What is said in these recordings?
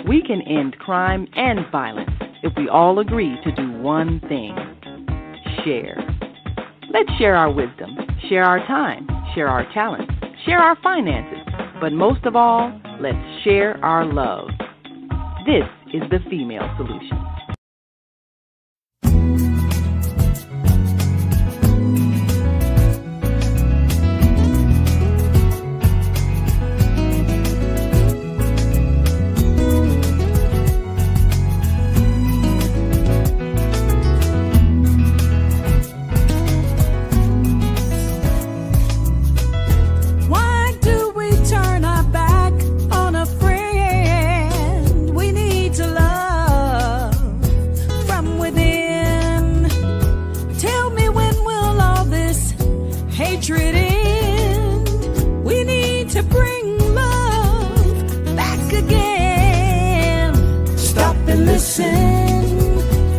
We can end crime and violence if we all agree to do one thing: share. Let's share our wisdom, share our time, share our talents, share our finances, but most of all, let's share our love. This is the Female Solution.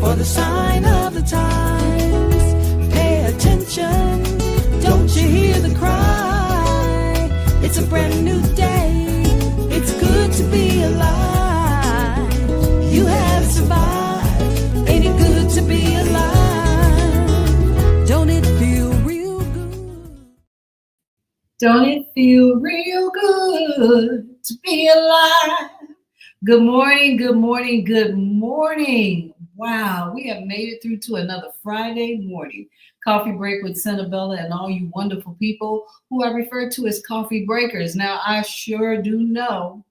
For the sign of the times, pay attention, don't you hear the cry? It's a brand new day, it's good to be alive. You have survived, ain't it good to be alive? Don't it feel real good? Don't it feel real good to be alive? Good morning, good morning, good morning. Wow, we have made it through to another Friday morning. Coffee break with Senabella and all you wonderful people who I refer to as coffee breakers. Now, I sure do know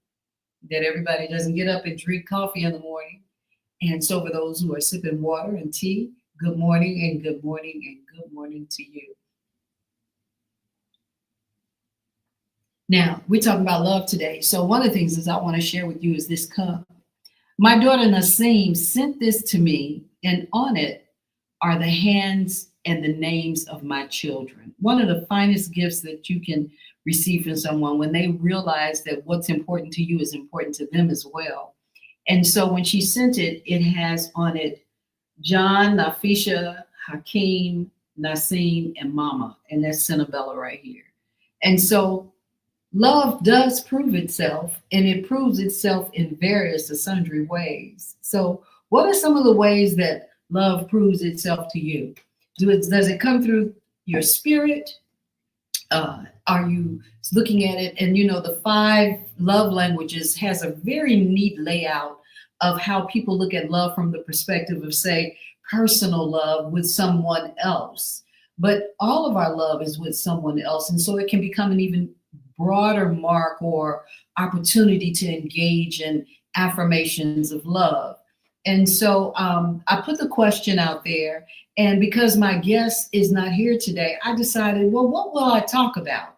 that everybody doesn't get up and drink coffee in the morning. And so for those who are sipping water and tea, good morning and good morning and good morning to you. Now, we're talking about love today. So one of the things is I want to share with you is this cup. My daughter Naseem sent this to me, and on it are the hands and the names of my children. One of the finest gifts that you can receive from someone when they realize that what's important to you is important to them as well. And so when she sent it, it has on it John, Nafisha, Hakeem, Naseem, and Mama. And that's Senabella right here. And so love does prove itself, and it proves itself in various and sundry ways. So what are some of the ways that love proves itself to you? Does it come through your spirit? Are you looking at it? And you know, the 5 love languages has a very neat layout of how people look at love from the perspective of, say, personal love with someone else. But all of our love is with someone else. And so it can become an even broader mark or opportunity to engage in affirmations of love. And so I put the question out there, and because my guest is not here today, I decided, well, what will I talk about?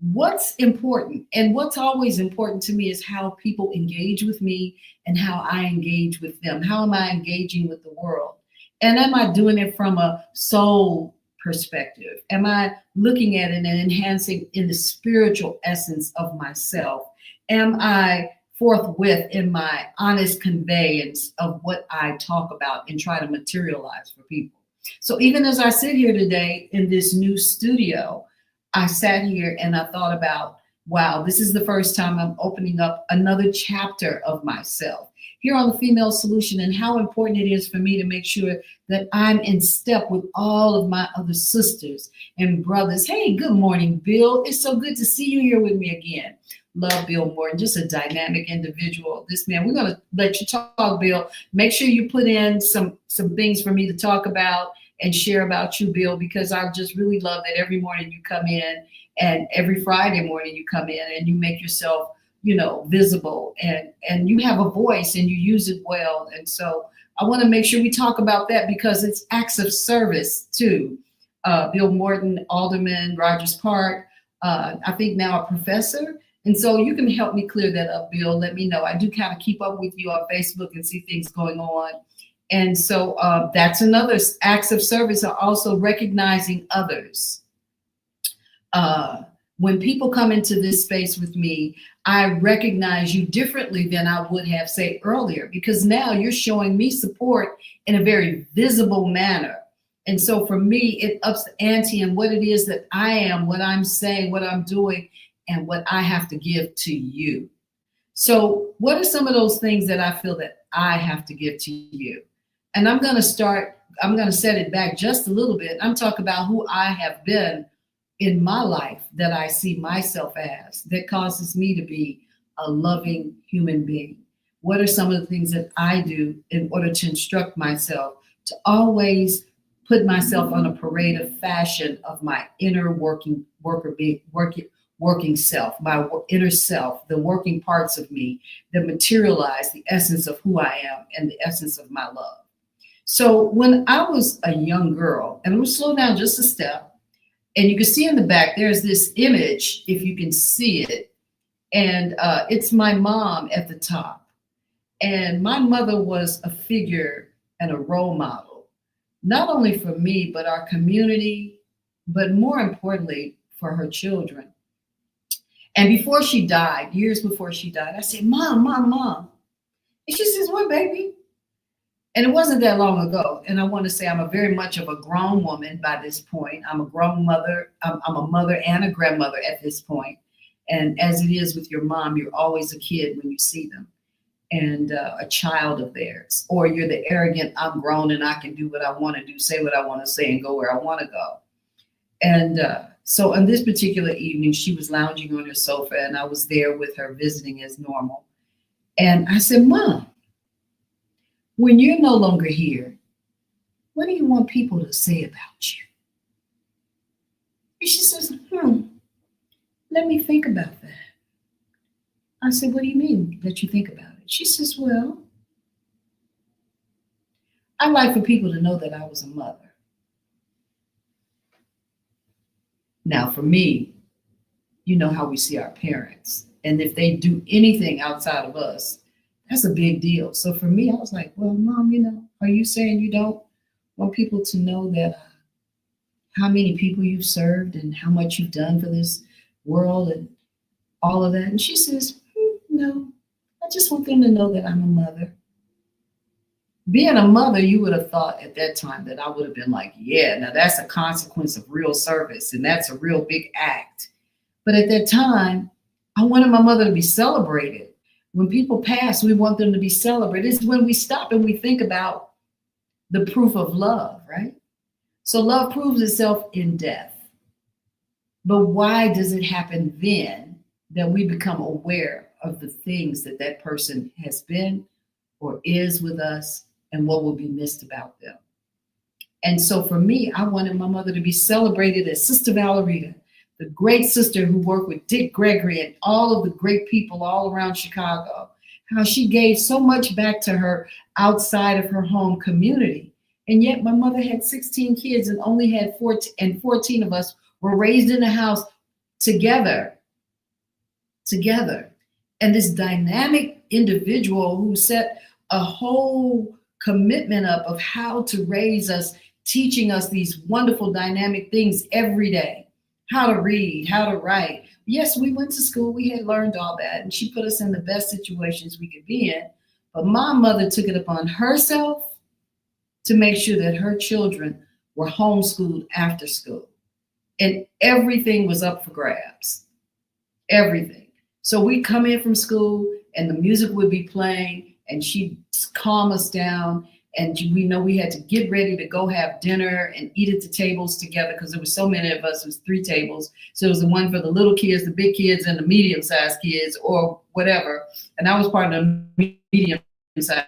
What's important? And what's always important to me is how people engage with me and how I engage with them. How am I engaging with the world? And am I doing it from a soul perspective? Am I looking at it and enhancing in the spiritual essence of myself? Am I forthwith in my honest conveyance of what I talk about and try to materialize for people? So even as I sit here today in this new studio, I sat here and I thought about, wow, this is the first time I'm opening up another chapter of myself here on the Female Solution, and how important it is for me to make sure that I'm in step with all of my other sisters and brothers. Hey, good morning, Bill. It's so good to see you here with me again. Love Bill Morton, just a dynamic individual. This man, we're going to let you talk, Bill. Make sure you put in some things for me to talk about and share about you, Bill, because I just really love that every morning you come in, and every Friday morning you come in and you make yourself, you know, visible, and you have a voice and you use it well. And so I want to make sure we talk about that because it's acts of service too. Bill Morton, Alderman, Rogers Park, I think now a professor. And so you can help me clear that up, Bill. Let me know. I do kind of keep up with you on Facebook and see things going on. And so that's another acts of service are also recognizing others. When people come into this space with me, I recognize you differently than I would have, say, earlier, because now you're showing me support in a very visible manner. And so for me, it ups the ante in what it is that I am, what I'm saying, what I'm doing, and what I have to give to you. So, what are some of those things that I feel that I have to give to you? And I'm going to set it back just a little bit. I'm talking about who I have been in my life that I see myself as, that causes me to be a loving human being. What are some of the things that I do in order to instruct myself to always put myself on a parade of fashion of my inner working self, my inner self, the working parts of me that materialize the essence of who I am and the essence of my love. So when I was a young girl, and I'm gonna slow down just a step, and you can see in the back, there's this image, if you can see it, and it's my mom at the top. And my mother was a figure and a role model, not only for me, but our community, but more importantly, for her children. And before she died, years before she died, I said, Mom, Mom, Mom. And she says, What, baby? And it wasn't that long ago. And I want to say I'm a very much of a grown woman by this point. I'm a grown mother. I'm a mother and a grandmother at this point. And as it is with your mom, you're always a kid when you see them and a child of theirs. Or you're the arrogant, I'm grown and I can do what I want to do, say what I want to say, and go where I want to go. And so on this particular evening, she was lounging on her sofa and I was there with her visiting as normal. And I said, Mom, when you're no longer here, what do you want people to say about you? And she says, let me think about that. I said, what do you mean that you think about it? She says, well, I like for people to know that I was a mother. Now, for me, you know how we see our parents. And if they do anything outside of us, that's a big deal. So for me, I was like, well, Mom, are you saying you don't want people to know that how many people you've served and how much you've done for this world and all of that? And she says, no, I just want them to know that I'm a mother. Being a mother, you would have thought at that time that I would have been like, yeah, now that's a consequence of real service and that's a real big act. But at that time, I wanted my mother to be celebrated. When people pass, we want them to be celebrated. It's when we stop and we think about the proof of love, right? So love proves itself in death. But why does it happen then that we become aware of the things that that person has been or is with us and what will be missed about them? And so for me, I wanted my mother to be celebrated as Sister Valerita, the great sister who worked with Dick Gregory and all of the great people all around Chicago, how she gave so much back to her outside of her home community. And yet my mother had 16 kids and only had 14, and 14 of us were raised in the house together. And this dynamic individual who set a whole commitment up of how to raise us, teaching us these wonderful dynamic things every day. How to read, how to write. Yes, we went to school, we had learned all that, and she put us in the best situations we could be in. But my mother took it upon herself to make sure that her children were homeschooled after school. And everything was up for grabs. Everything. So we'd come in from school and the music would be playing and she'd calm us down. And we know we had to get ready to go have dinner and eat at the tables together because there were so many of us. It was 3 tables. So it was the one for the little kids, the big kids, and the medium-sized kids or whatever. And I was part of the medium-sized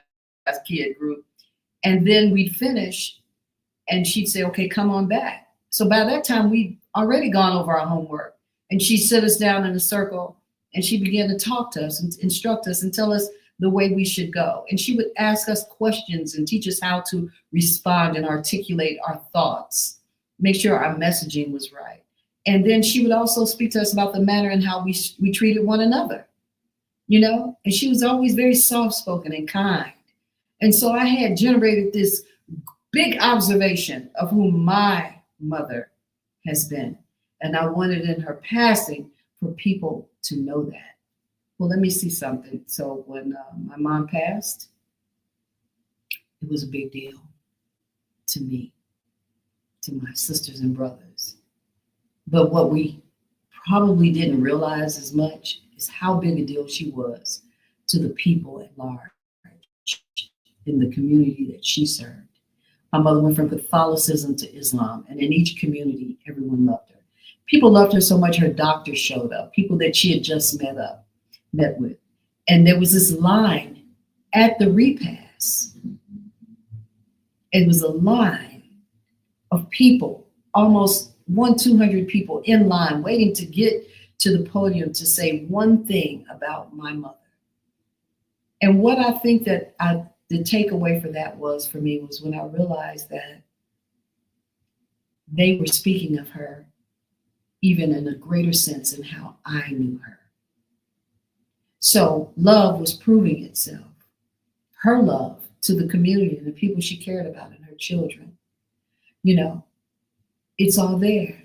kid group. And then we'd finish and she'd say, okay, come on back. So by that time, we'd already gone over our homework. And she'd sit us down in a circle and she began to talk to us and instruct us and tell us the way we should go. And she would ask us questions and teach us how to respond and articulate our thoughts, make sure our messaging was right. And then she would also speak to us about the manner and how we treated one another, and she was always very soft-spoken and kind. And so I had generated this big observation of who my mother has been. And I wanted in her passing for people to know that. Well, let me see something. So when my mom passed, it was a big deal to me, to my sisters and brothers. But what we probably didn't realize as much is how big a deal she was to the people at large in the community that she served. My mother went from Catholicism to Islam, and in each community, everyone loved her. People loved her so much her doctor showed up, people that she had just met with. And there was this line at the repast. It was a line of people, almost 200 people in line waiting to get to the podium to say one thing about my mother. And what I think that the takeaway for that was for me was when I realized that they were speaking of her even in a greater sense in how I knew her. So love was proving itself. Her love to the community and the people she cared about and her children. You know, it's all there.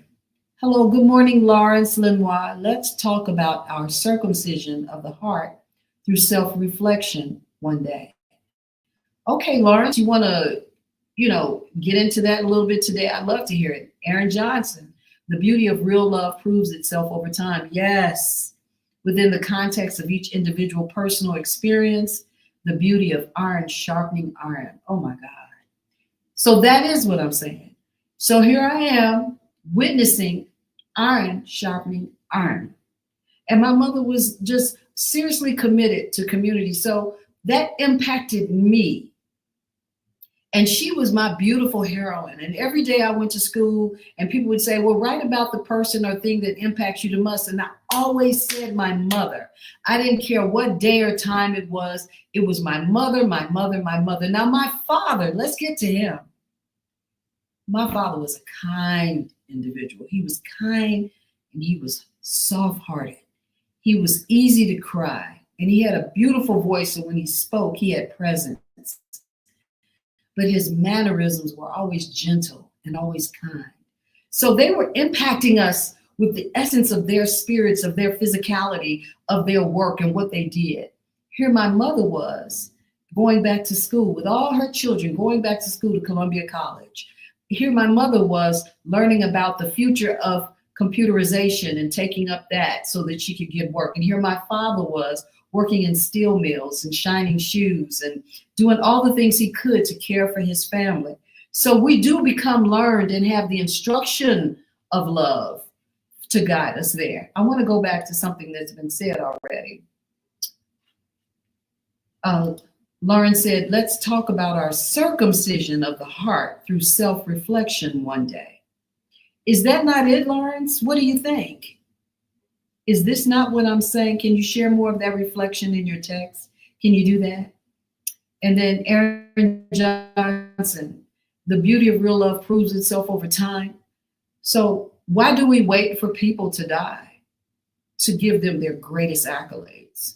Hello, good morning, Lawrence Lenoir. Let's talk about our circumcision of the heart through self-reflection one day. Okay, Lawrence, you want to, get into that a little bit today? I'd love to hear it. Aaron Johnson, the beauty of real love proves itself over time. Yes, within the context of each individual personal experience, the beauty of iron sharpening iron. Oh my God. So that is what I'm saying. So here I am witnessing iron sharpening iron. And my mother was just seriously committed to community. So that impacted me. And she was my beautiful heroine. And every day I went to school and people would say, well, write about the person or thing that impacts you the most. And I always said my mother. I didn't care what day or time it was. It was my mother, my mother, my mother. Now my father, let's get to him. My father was a kind individual. He was kind and he was soft-hearted. He was easy to cry and he had a beautiful voice. So when he spoke, he had presence. But his mannerisms were always gentle and always kind. So they were impacting us with the essence of their spirits, of their physicality, of their work and what they did. Here my mother was going back to school with all her children, going back to school to Columbia College. Here my mother was learning about the future of computerization and taking up that so that she could get work. And here my father was working in steel mills and shining shoes and doing all the things he could to care for his family. So we do become learned and have the instruction of love to guide us there. I want to go back to something that's been said already. Lauren said, let's talk about our circumcision of the heart through self-reflection one day. Is that not it, Lawrence? What do you think? Is this not what I'm saying? Can you share more of that reflection in your text? Can you do that? And then Aaron Johnson, the beauty of real love proves itself over time. So why do we wait for people to die to give them their greatest accolades?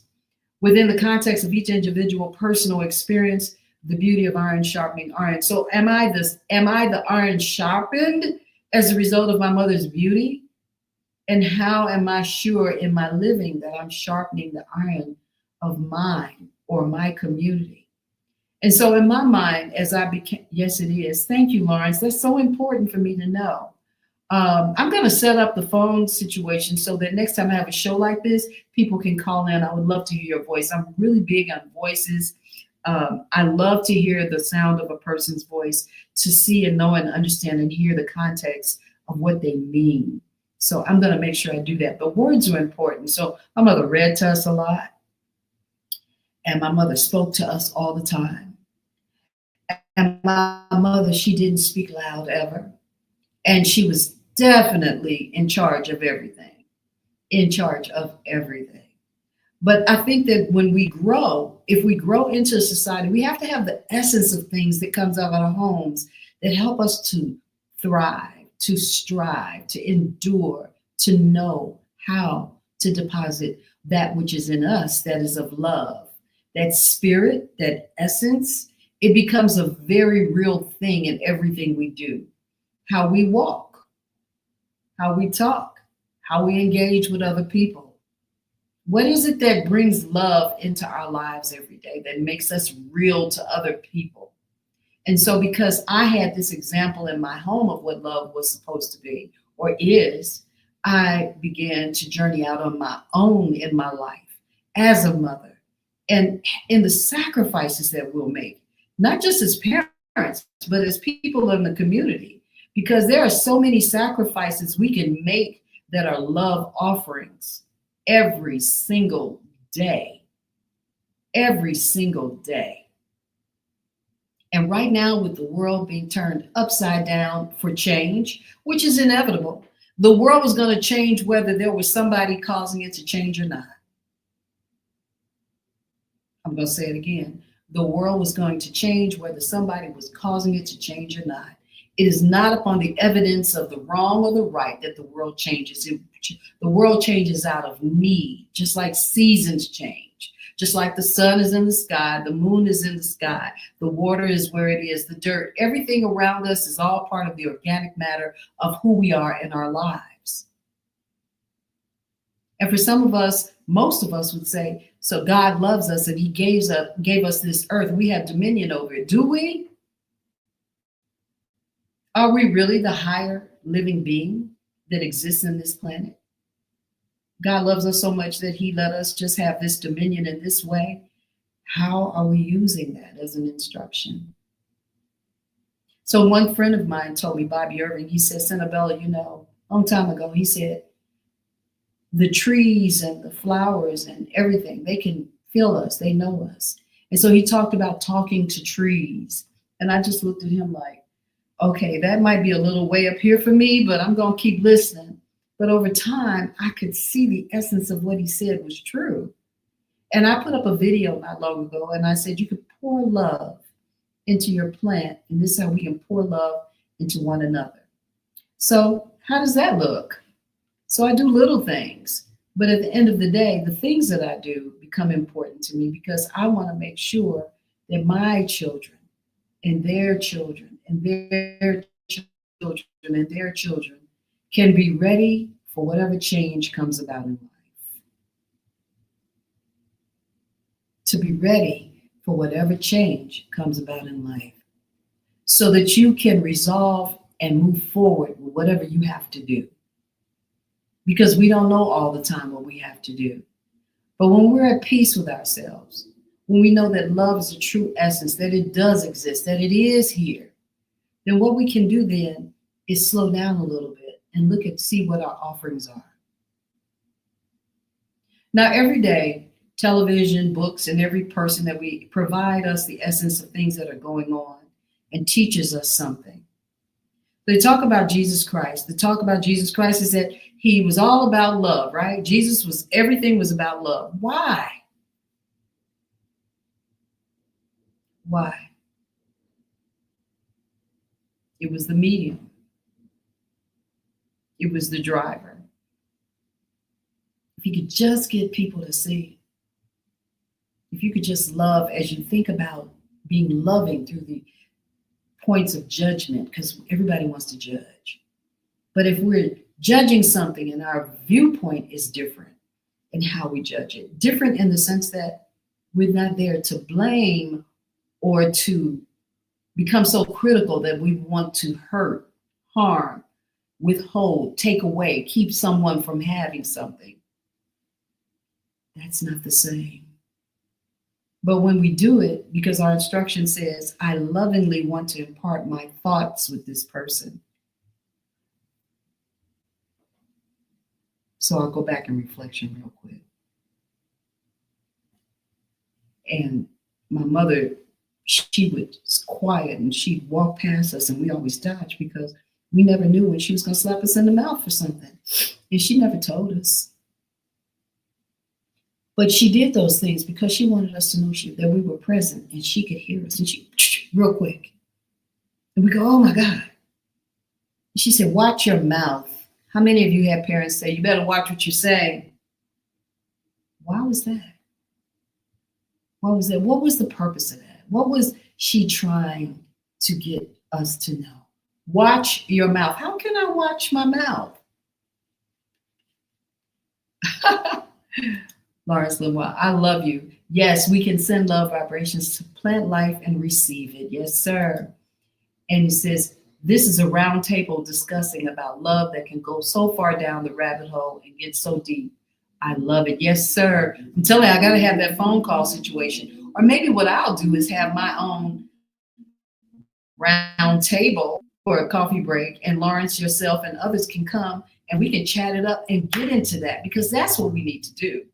Within the context of each individual personal experience, the beauty of iron sharpening iron. So am I the iron sharpened as a result of my mother's beauty? And how am I sure in my living that I'm sharpening the iron of mine or my community? And so in my mind, as I became, yes, it is. Thank you, Lawrence. That's so important for me to know. I'm going to set up the phone situation so that next time I have a show like this, people can call in. I would love to hear your voice. I'm really big on voices. I love to hear the sound of a person's voice, to see and know and understand and hear the context of what they mean. So I'm going to make sure I do that. But words are important. So my mother read to us a lot. And my mother spoke to us all the time. And my mother, she didn't speak loud ever. And she was definitely in charge of everything. But I think that when we grow, if we grow into a society, we have to have the essence of things that comes out of our homes that help us to thrive, to strive, to endure, to know how to deposit that which is in us that is of love, that spirit, that essence. It becomes a very real thing in everything we do. How we walk, how we talk, how we engage with other people. What is it that brings love into our lives every day, that makes us real to other people? And so because I had this example in my home of what love was supposed to be or is, I began to journey out on my own in my life as a mother and in the sacrifices that we'll make, not just as parents, but as people in the community, because there are so many sacrifices we can make that are love offerings every single day, every single day. And right now, with the world being turned upside down for change, which is inevitable, the world was going to change whether there was somebody causing it to change or not. I'm going to say it again. The world was going to change whether somebody was causing it to change or not. It is not upon the evidence of the wrong or the right that the world changes. The world changes out of need, just like seasons change, just like the sun is in the sky, the moon is in the sky, the water is where it is, the dirt, everything around us is all part of the organic matter of who we are in our lives. And for some of us, most of us would say, so God loves us and he gave us this earth. We have dominion over it. Do we? Are we really the higher living being that exists in this planet? God loves us so much that he let us just have this dominion in this way. How are we using that as an instruction? So one friend of mine told me, Bobby Irving, he said, Senabella, a long time ago, he said, the trees and the flowers and everything, they can feel us, they know us. And so he talked about talking to trees. And I just looked at him like, okay, that might be a little way up here for me, but I'm going to keep listening. But over time, I could see the essence of what he said was true. And I put up a video not long ago, and I said, you could pour love into your plant, and this is how we can pour love into one another. So how does that look? So I do little things, but at the end of the day, the things that I do become important to me because I want to make sure that my children and their children and their children and their children can be ready for whatever change comes about in life. To be ready for whatever change comes about in life so that you can resolve and move forward with whatever you have to do. Because we don't know all the time what we have to do. But when we're at peace with ourselves, when we know that love is a true essence, that it does exist, that it is here, then what we can do then is slow down a little bit and see what our offerings are. Now, every day, television, books, and every person that we provide us the essence of things that are going on and teaches us something. They talk about Jesus Christ. The talk about Jesus Christ is that he was all about love, right? Everything was about love. Why? Why? It was the medium. It was the driver. If you could just get people to see, if you could just love as you think about being loving through the points of judgment, because everybody wants to judge. But if we're judging something and our viewpoint is different in how we judge it, different in the sense that we're not there to blame or to become so critical that we want to hurt, harm, withhold, take away, keep someone from having something. That's not the same. But when we do it, because our instruction says, I lovingly want to impart my thoughts with this person. So I'll go back in reflection real quick. And my mother, she was quiet and she'd walk past us and we always dodged because we never knew when she was going to slap us in the mouth for something. And she never told us. But she did those things because she wanted us to know that we were present and she could hear us. And she, real quick. And we go, oh my God. And she said, watch your mouth. How many of you have parents say, you better watch what you say? Why was that? Why was that? What was the purpose of that? What was she trying to get us to know? Watch your mouth. How can I watch my mouth? Lawrence Lenoir, I love you. Yes, we can send love vibrations to plant life and receive it. Yes, sir. And it says, this is a round table discussing about love that can go so far down the rabbit hole and get so deep. I love it. Yes, sir. I'm telling you, I got to have that phone call situation. Or maybe what I'll do is have my own round table for a coffee break, and Lawrence, yourself, and others can come and we can chat it up and get into that, because that's what we need to do.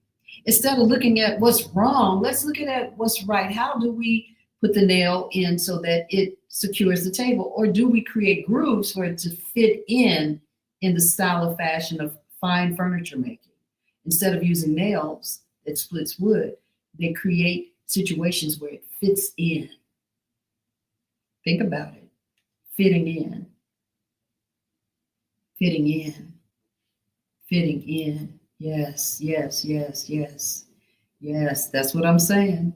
Instead of looking at what's wrong, let's look at what's right. How do we put the nail in so that it secures the table? Or do we create grooves for it to fit in the style of fashion of fine furniture making? Instead of using nails that splits wood, they create situations where it fits in. Think about it. Fitting in. Fitting in. Fitting in. Yes, yes, yes, yes. Yes, that's what I'm saying.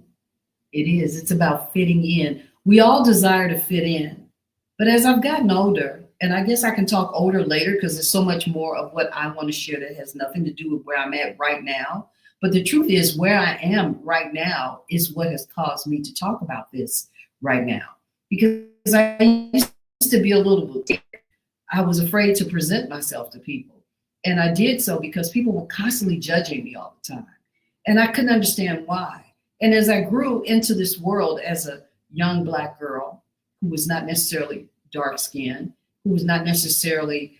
It is. It's about fitting in. We all desire to fit in. But as I've gotten older, and I guess I can talk older later because there's so much more of what I want to share that has nothing to do with where I'm at right now. But the truth is, where I am right now is what has caused me to talk about this right now. Because I used to be a little bit, I was afraid to present myself to people. And I did so because people were constantly judging me all the time. And I couldn't understand why. And as I grew into this world as a young Black girl who was not necessarily dark skinned, who was not necessarily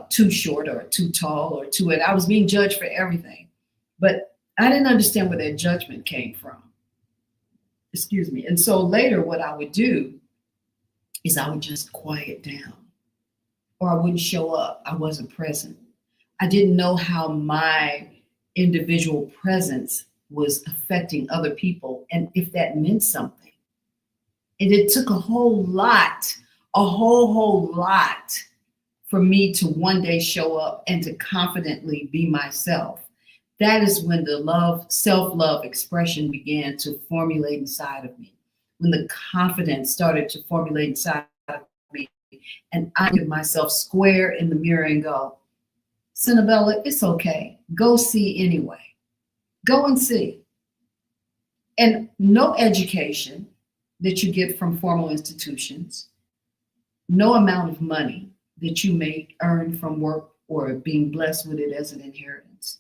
too short or too tall or too, I was being judged for everything. But I didn't understand where that judgment came from. Excuse me. And so later what I would do is I would just quiet down, or I wouldn't show up. I wasn't present. I didn't know how my individual presence was affecting other people and if that meant something. And it took a whole lot for me to one day show up and to confidently be myself. That is when the self-love expression began to formulate inside of me. When the confidence started to formulate inside of me, and I give myself square in the mirror and go, Senabella, it's okay. Go see anyway. Go and see. And no education that you get from formal institutions, no amount of money that you may earn from work or being blessed with it as an inheritance,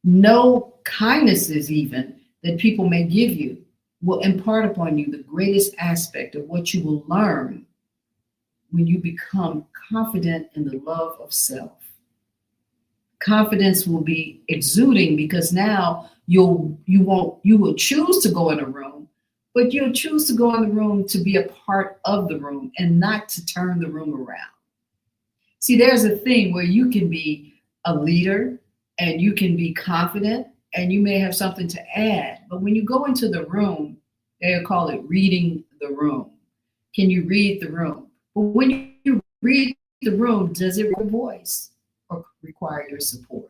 no kindnesses even that people may give you will impart upon you the greatest aspect of what you will learn when you become confident in the love of self. Confidence will be exuding because now you will choose to go in a room, but you'll choose to go in the room to be a part of the room and not to turn the room around. See, there's a thing where you can be a leader and you can be confident and you may have something to add, but when you go into the room, they'll call it reading the room. Can you read the room? But when you read the room, does it require voice or require your support?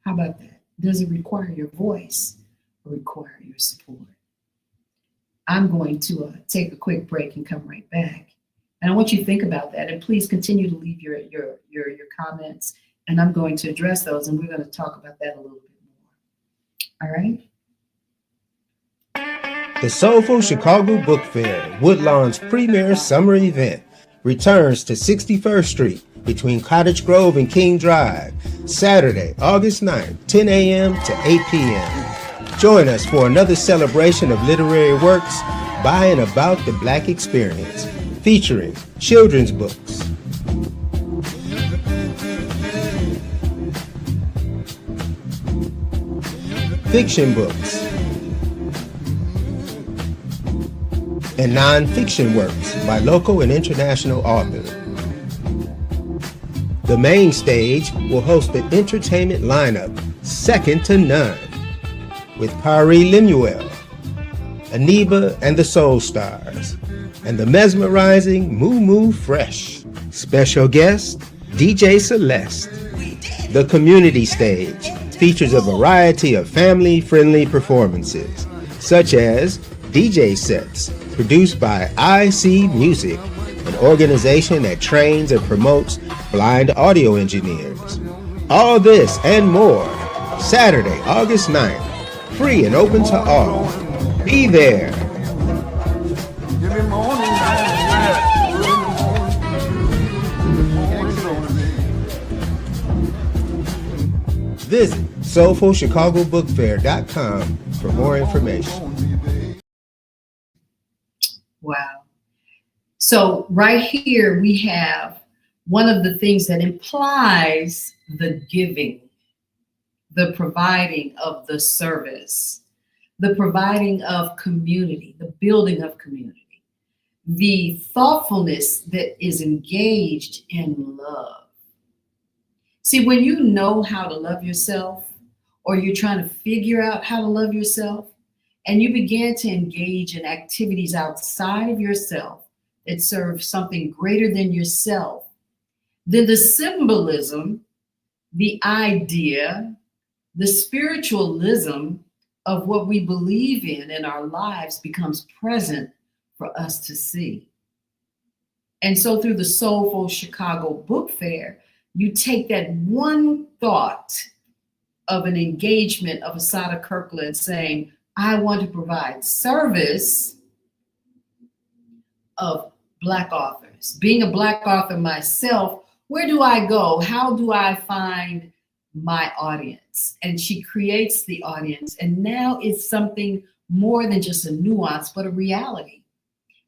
How about that? Does it require your voice or require your support? I'm going to take a quick break and come right back. And I want you to think about that. And please continue to leave your comments. And I'm going to address those. And we're going to talk about that a little bit more. All right? The Soulful Chicago Book Fair, Woodlawn's premier summer event, returns to 61st Street between Cottage Grove and King Drive, Saturday, August 9th, 10 a.m. to 8 p.m. Join us for another celebration of literary works by and about the Black experience, featuring children's books, fiction books, and non-fiction works by local and international authors. The main stage will host an entertainment lineup second to none, with Pari Lemuel, Aniba and the Soul Stars, and the mesmerizing Moo Moo Fresh. Special guest, DJ Celeste. The community stage features a variety of family-friendly performances, such as DJ sets produced by IC Music, an organization that trains and promotes blind audio engineers. All this and more, Saturday, August 9th, free and open to all. Be there. Visit SoulfulChicagoBookFair.com for more information. Wow. So right here we have one of the things that implies the giving, the providing of the service, the providing of community, the building of community, the thoughtfulness that is engaged in love. See, when you know how to love yourself, or you're trying to figure out how to love yourself, and you begin to engage in activities outside of yourself that serve something greater than yourself, then the symbolism, the idea, the spiritualism of what we believe in our lives becomes present for us to see. And so through the Soulful Chicago Book Fair, you take that one thought of an engagement of Asada Kirkland saying, I want to provide service of Black authors. Being a Black author myself, where do I go? How do I find my audience? And she creates the audience. And now it's something more than just a nuance, but a reality.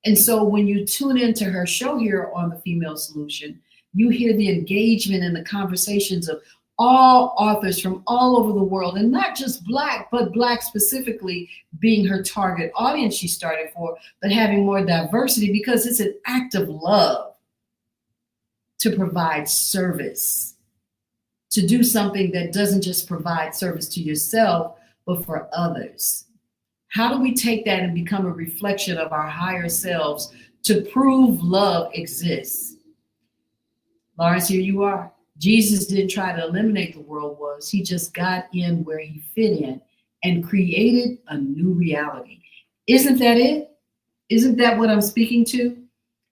And so when you tune into her show here on The Female Solution, you hear the engagement and the conversations of all authors from all over the world, and not just Black, but Black specifically being her target audience she started for, but having more diversity because it's an act of love to provide service, to do something that doesn't just provide service to yourself, but for others. How do we take that and become a reflection of our higher selves to prove love exists? Lawrence, here you are. Jesus didn't try to eliminate the world wars. He just got in where he fit in and created a new reality. Isn't that it? Isn't that what I'm speaking to?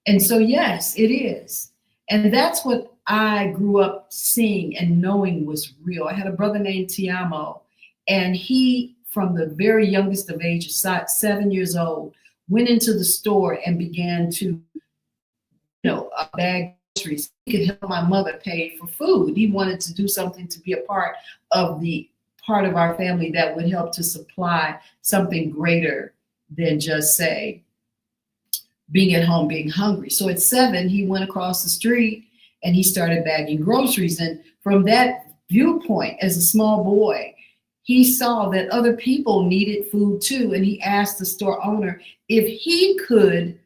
And so, yes, it is. And that's what I grew up seeing and knowing was real. I had a brother named Tiamo, and he, from the very youngest of age, 7 years old, went into the store and began to, bag groceries. He could help my mother pay for food. He wanted to do something to be a part of our family that would help to supply something greater than just, say, being at home, being hungry. So at 7, he went across the street and he started bagging groceries. And from that viewpoint, as a small boy, he saw that other people needed food too. And he asked the store owner if he could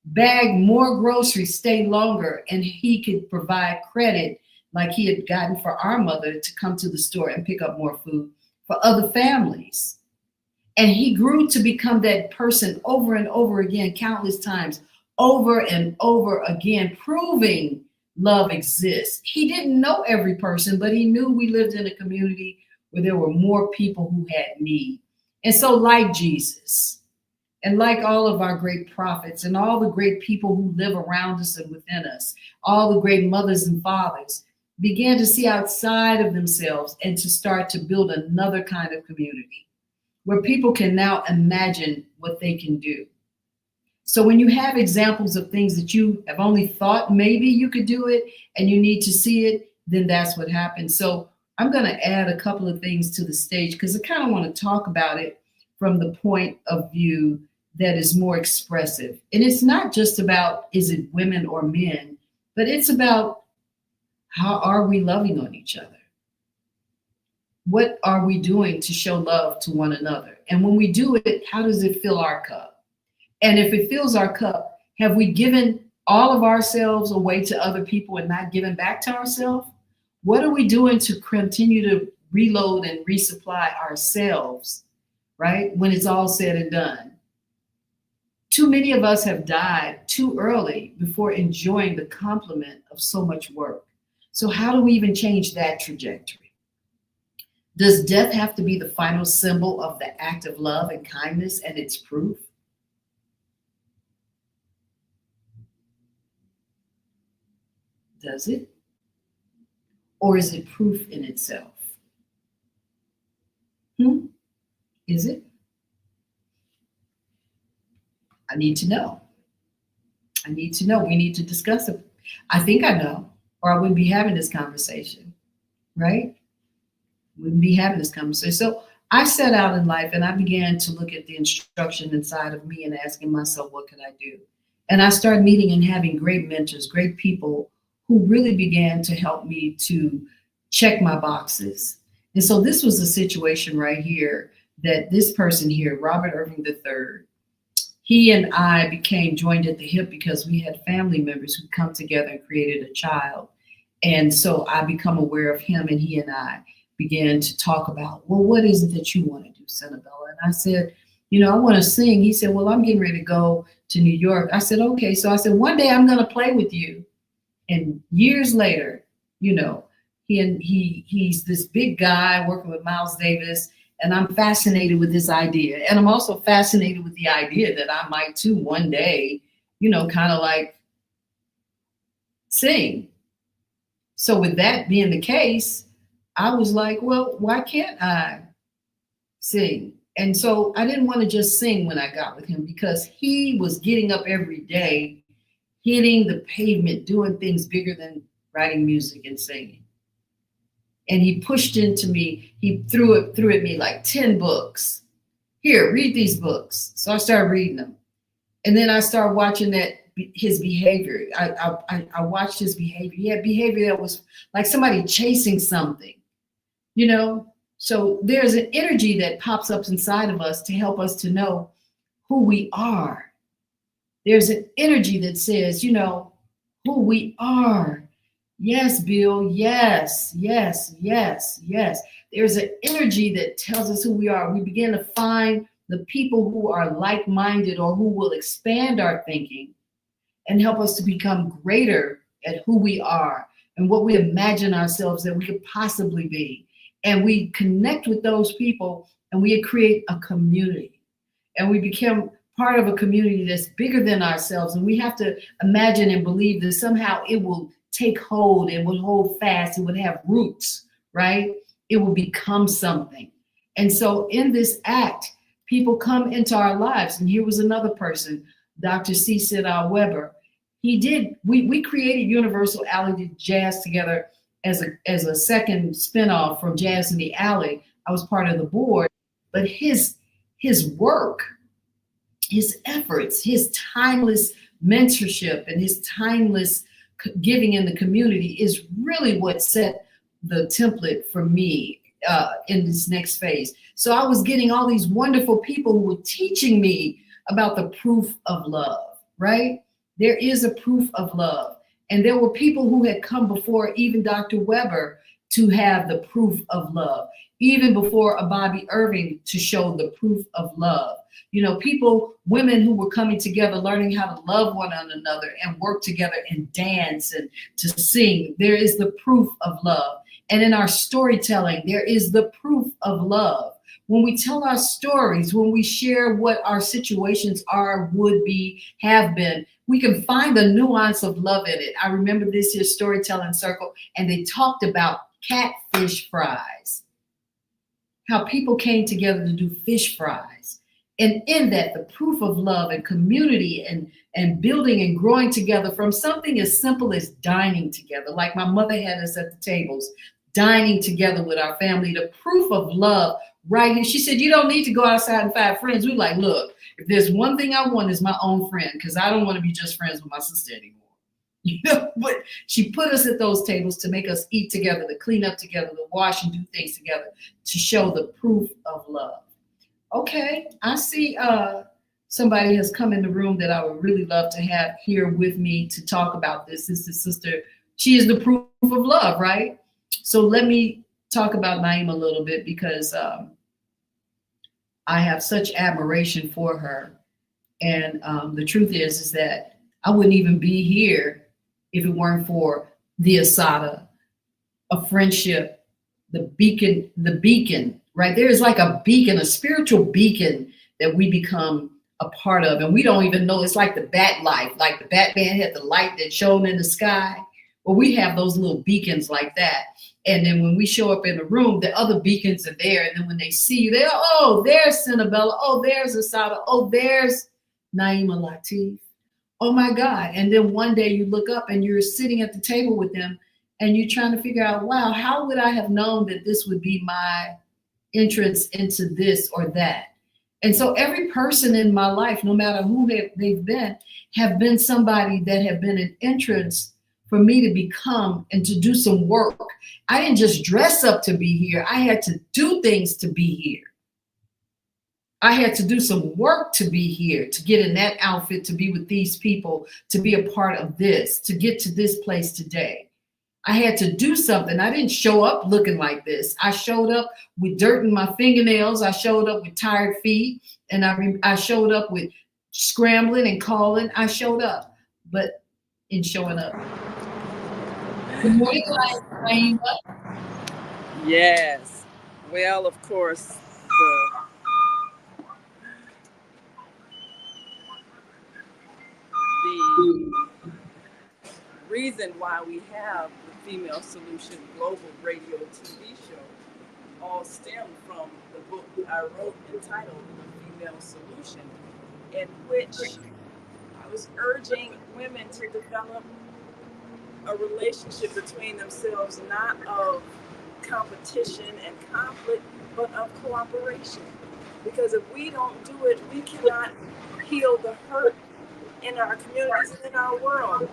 bag more groceries, stay longer, and he could provide credit like he had gotten for our mother to come to the store and pick up more food for other families. And he grew to become that person over and over again, countless times, over and over again, proving love exists. He didn't know every person, but he knew we lived in a community where there were more people who had need. And so, like Jesus, and like all of our great prophets and all the great people who live around us and within us, all the great mothers and fathers began to see outside of themselves and to start to build another kind of community where people can now imagine what they can do. So when you have examples of things that you have only thought maybe you could do it and you need to see it, then that's what happens. So I'm going to add a couple of things to the stage because I kind of want to talk about it from the point of view that is more expressive. And it's not just about, is it women or men, but it's about how are we loving on each other? What are we doing to show love to one another? And when we do it, how does it fill our cup? And if it fills our cup, have we given all of ourselves away to other people and not given back to ourselves? What are we doing to continue to reload and resupply ourselves, right? When it's all said and done. Too many of us have died too early before enjoying the compliment of so much work. So how do we even change that trajectory? Does death have to be the final symbol of the act of love and kindness and its proof? Does it? Or is it proof in itself? Is it? I need to know. I need to know. We need to discuss it. I think I know, or I wouldn't be having this conversation, right? we wouldn't be having this conversation. So I set out in life and I began to look at the instruction inside of me and asking myself, what could I do? And I started meeting and having great mentors, great people who really began to help me to check my boxes. And so this was a situation right here that this person here, Robert Irving III, he and I became joined at the hip because we had family members who come together and created a child. And so I become aware of him, and he and I began to talk about, well, what is it that you want to do, Senabella? And I said, I want to sing. He said, well, I'm getting ready to go to New York. I said, okay. So I said, one day I'm going to play with you. And years later, he's this big guy working with Miles Davis, and I'm fascinated with this idea. And I'm also fascinated with the idea that I might too one day, kind of like sing. So with that being the case, I was like, well, why can't I sing? And so I didn't want to just sing when I got with him, because he was getting up every day, hitting the pavement, doing things bigger than writing music and singing. And he pushed into me, he threw at me like 10 books. Here, read these books. So I started reading them. And then I started watching his behavior. I watched his behavior. He had behavior that was like somebody chasing something, So there's an energy that pops up inside of us to help us to know who we are. There's an energy that says, who we are. Yes, Bill. Yes, yes, yes, yes. There's an energy that tells us who we are. We begin to find the people who are like-minded or who will expand our thinking and help us to become greater at who we are and what we imagine ourselves that we could possibly be. And we connect with those people and we create a community. And we become part of a community that's bigger than ourselves. And we have to imagine and believe that somehow it will take hold, it will hold fast, it would have roots, right? It will become something. And so in this act, people come into our lives. And here was another person, Dr. C. Sidal Weber. We created Universal Alley Jazz together as a second spinoff from Jazz in the Alley. I was part of the board, but his work, his efforts, his timeless mentorship, and his timeless giving in the community is really what set the template for me in this next phase. So I was getting all these wonderful people who were teaching me about the proof of love, right? There is a proof of love. And there were people who had come before even Dr. Weber to have the proof of love, even before a Bobby Irving to show the proof of love. Women who were coming together, learning how to love one another and work together and dance and to sing. There is the proof of love. And in our storytelling, there is the proof of love. When we tell our stories, when we share what our situations are, would be, have been, we can find the nuance of love in it. I remember this year's storytelling circle, and they talked about catfish fries, how people came together to do fish fries. And in that, the proof of love and community and building and growing together from something as simple as dining together, like my mother had us at the tables, dining together with our family, the proof of love right here. She said, you don't need to go outside and find friends. We're like, look, if there's one thing I want is my own friend, because I don't want to be just friends with my sister anymore. But she put us at those tables to make us eat together, to clean up together, to wash and do things together, to show the proof of love. Okay, I see somebody has come in the room that I would really love to have here with me to talk about this. This is Sister. She is the proof of love, right? So let me talk about Naima a little bit, because I have such admiration for her. And the truth is that I wouldn't even be here if it weren't for the Asada, a friendship, the beacon, right? There is like a beacon, a spiritual beacon that we become a part of. And we don't even know. It's like the bat light, like the Batman had the light that shone in the sky. Well, we have those little beacons like that. And then when we show up in the room, the other beacons are there. And then when they see you, they're, oh, there's Senabella. Oh, there's Asada. Oh, there's Naima Latif. Oh my God. And then one day you look up and you're sitting at the table with them and you're trying to figure out, wow, how would I have known that this would be my entrance into this or that? And so every person in my life, no matter who they've been, have been somebody that have been an entrance for me to become and to do some work. I didn't just dress up to be here. I had to do things to be here. I had to do some work to be here, to get in that outfit, to be with these people, to be a part of this, to get to this place today. I had to do something. I didn't show up looking like this. I showed up with dirt in my fingernails. I showed up with tired feet, and I showed up with scrambling and calling. I showed up, but in showing up. Good morning, Naima. Yes. Well, of course, the reason why we have the Female Solution Global Radio TV show all stemmed from the book I wrote entitled The Female Solution, in which I was urging women to develop a relationship between themselves, not of competition and conflict, but of cooperation. Because if we don't do it, we cannot heal the hurt in our communities and in our world.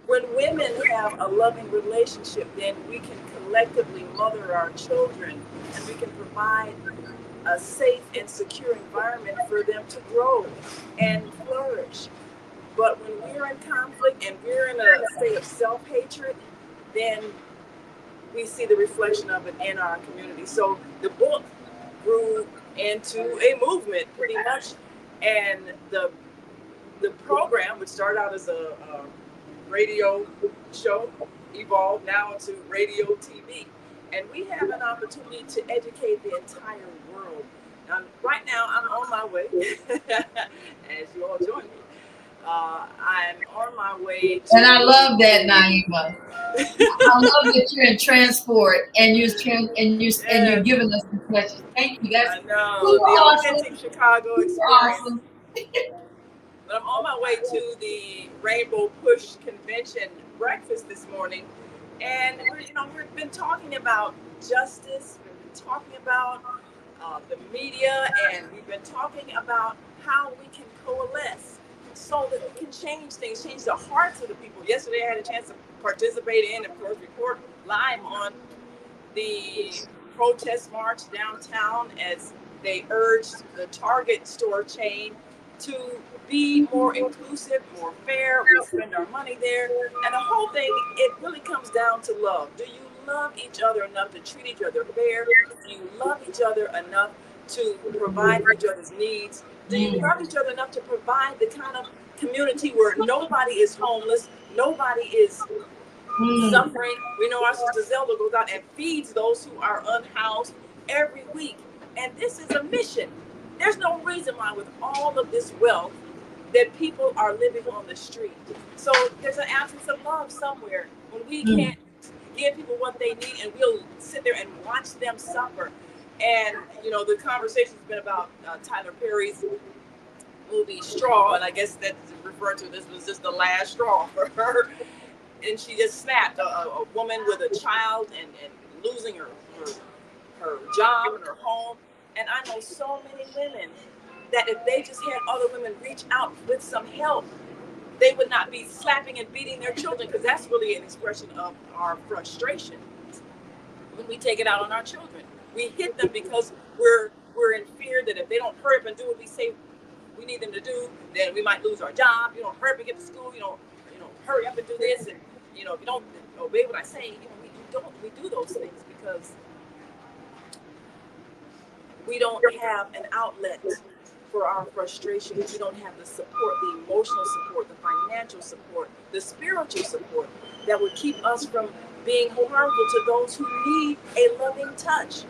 When women have a loving relationship, then we can collectively mother our children, and we can provide a safe and secure environment for them to grow and flourish. But when we're in conflict and we're in a state of self-hatred, then we see the reflection of it in our community. So the book grew into a movement pretty much, and the program, which started out as a radio show, evolved now into radio TV. And we have an opportunity to educate the entire world. Right now, I'm on my way, as you all join me. I'm on my way to... And I love that, Naima. I love that you're in transport and you're giving us this message. Thank you. That's I know, the awesome. Authentic Chicago experience. Awesome. But I'm on my way to the Rainbow Push Convention breakfast this morning, and we've been talking about justice. We've been talking about the media, and we've been talking about how we can coalesce so that we can change things, change the hearts of the people. Yesterday, I had a chance to participate in, of course, report live on the protest march downtown as they urged the Target store chain to be more inclusive, more fair. We spend our money there. And the whole thing, it really comes down to love. Do you love each other enough to treat each other fair? Do you love each other enough to provide for each other's needs? Do you love each other enough to provide the kind of community where nobody is homeless, nobody is suffering? We know our sister Zelda goes out and feeds those who are unhoused every week. And this is a mission. There's no reason why, with all of this wealth, that people are living on the street. So there's an absence of love somewhere when we can't give people what they need, and we'll sit there and watch them suffer. And the conversation's been about Tyler Perry's movie Straw, and I guess that's referring to this was just the last straw for her. And she just snapped, a woman with a child and losing her job and her home. And I know so many women that if they just had other women reach out with some help, they would not be slapping and beating their children, because that's really an expression of our frustration when we take it out on our children. We hit them because we're in fear that if they don't hurry up and do what we say we need them to do, then we might lose our job. Hurry up and get to school. Hurry up and do this. And if you don't obey what I say, we do those things because we don't have an outlet for our frustration. We don't have the support, the emotional support, the financial support, the spiritual support that would keep us from being harmful to those who need a loving touch.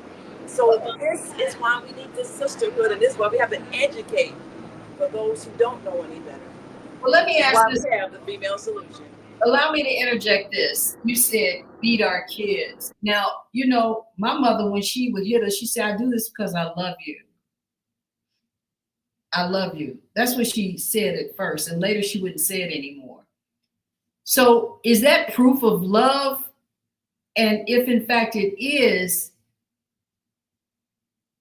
So this is why we need this sisterhood, and this is why we have to educate for those who don't know any better. Well, let me ask this. We have the Female Solution. Allow me to interject this. You said beat our kids. Now, my mother, when she would hit us, she said, I do this because I love you. I love you. That's what she said at first. And later she wouldn't say it anymore. So is that proof of love And if in fact it is,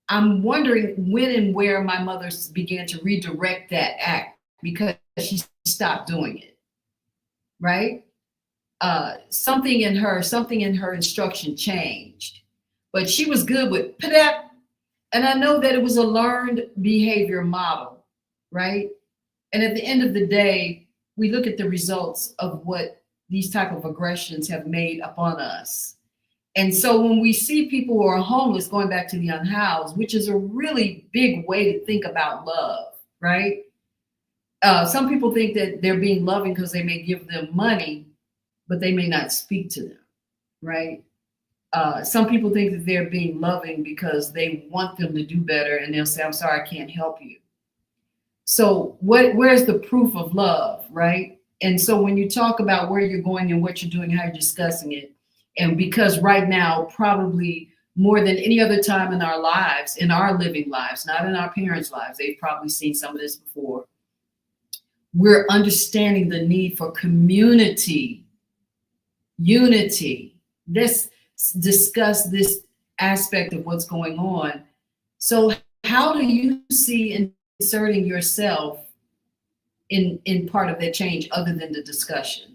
I'm wondering when and where my mother began to redirect that act because she stopped doing it, right? Something in her instruction changed, but she was good with PDAP. And I know that it was a learned behavior model, right? And at the end of the day, we look at the results of what these type of aggressions have made upon us. And so when we see people who are homeless, going back to the unhoused, which is a really big way to think about love, right? Some people think that they're being loving because they may give them money, but they may not speak to them, right? Some people think that they're being loving because they want them to do better, and they'll say, I'm sorry, I can't help you. So where's the proof of love, right? And so when you talk about where you're going and what you're doing, how you're discussing it, and because right now, probably more than any other time in our lives, in our living lives, not in our parents' lives, they've probably seen some of this before, we're understanding the need for community, unity. Let's discuss this aspect of what's going on. So how do you see inserting yourself in part of that change other than the discussion?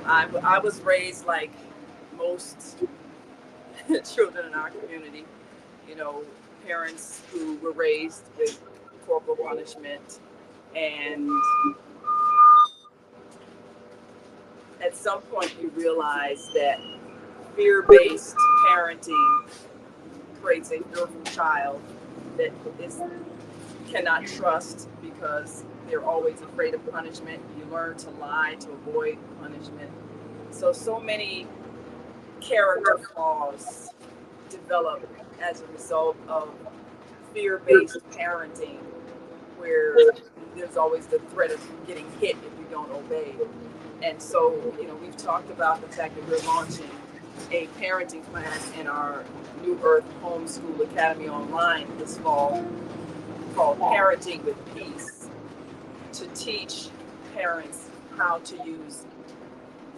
I was raised like most children in our community, you know, parents who were raised with corporal punishment, and at some point you realize that fear-based parenting creates a fearful child that cannot trust because they're always afraid of punishment. You learn to lie to avoid punishment. So many character flaws develop as a result of fear-based parenting, where there's always the threat of getting hit if you don't obey. And so, you know, we've talked about the fact that we're launching a parenting class in our New Earth Homeschool Academy online this fall called Parenting with Peace, to teach parents how to use